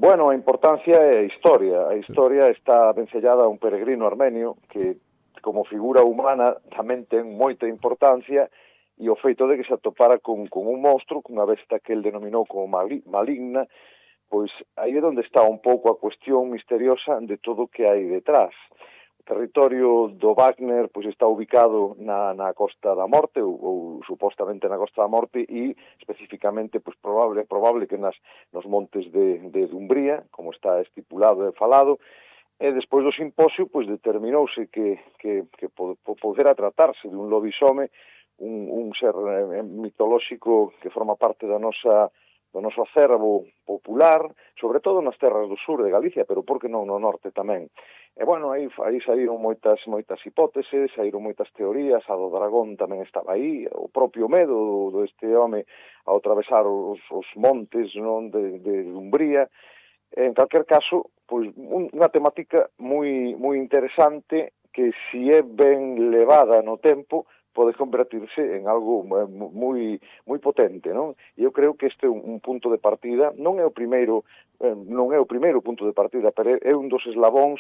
Bueno, a importancia é a historia. A historia está vencellada a un peregrino armenio que, como figura humana, tamén ten moita importancia, e o feito de que se atopara con un monstro, cunha besta que el denominou como maligna, pois aí é onde está un pouco a cuestión misteriosa de todo o que hai detrás. O territorio do Wagner pois está ubicado na Costa da Morte, ou supostamente na Costa da Morte, e especificamente pois probable que nos montes de Dumbría, como está estipulado e falado, e despois do simposio pois determinouse que podera tratarse de un lobisome, un ser mitolóxico que forma parte do noso acervo popular, sobre todo nas terras do sur de Galicia, pero por que non no norte tamén. E, bueno, aí saíron moitas hipóteses, saíron moitas teorías, a do dragón tamén estaba aí, o propio medo deste home ao atravesar os montes, non, de Dumbría. En calquer caso, pois unha temática moi interesante que, se é ben levada no tempo, pode convertirse en algo moi potente, non? E eu creo que este é un punto de partida, non é o primeiro punto de partida, pero é un dos eslabóns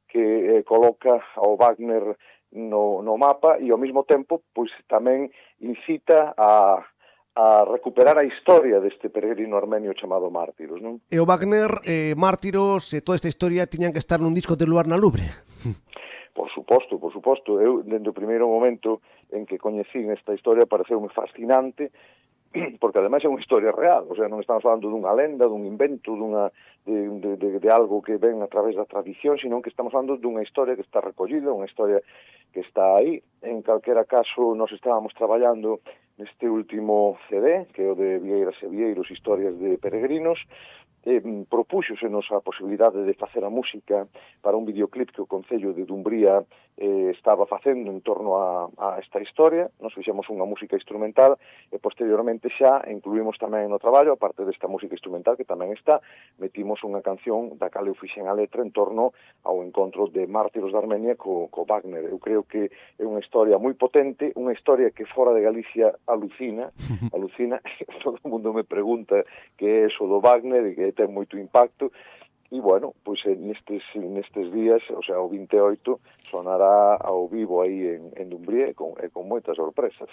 que coloca ao Wagner no mapa, e ao mesmo tempo pois tamén incita a recuperar a historia deste peregrino armenio chamado Mártiros, non? E o Wagner, Mártiros e toda esta historia tiñan que estar nun disco de Luar na Lubre. Por suposto. Eu, dende o primeiro momento en que coñecín esta historia, pareceume fascinante, porque ademais é unha historia real, o sea, non estamos falando dunha lenda, dun invento, de algo que ven a través da tradición, sino que estamos falando dunha historia que está recollida, unha historia que está aí. En calquera caso, nós estábamos traballando neste último CD, que é o de Vieiras e Vieiros, historias de peregrinos. Propúxosenos a posibilidade de facer a música para un videoclip que o Concello de Dumbría estaba facendo en torno a esta historia. Nos fixemos unha música instrumental e posteriormente xa incluímos tamén no traballo, aparte desta música instrumental que tamén está, metimos unha canción da cal eu fixen a letra en torno ao encontro de Mártiros de Armenia co Wagner. Eu creo que é unha historia moi potente, unha historia que fora de Galicia alucina, todo o mundo me pregunta que é eso do Wagner e que ten moito impacto, e, bueno, pois nestes días, o sea, o 28, sonará ao vivo aí en Dumbría e con moitas sorpresas.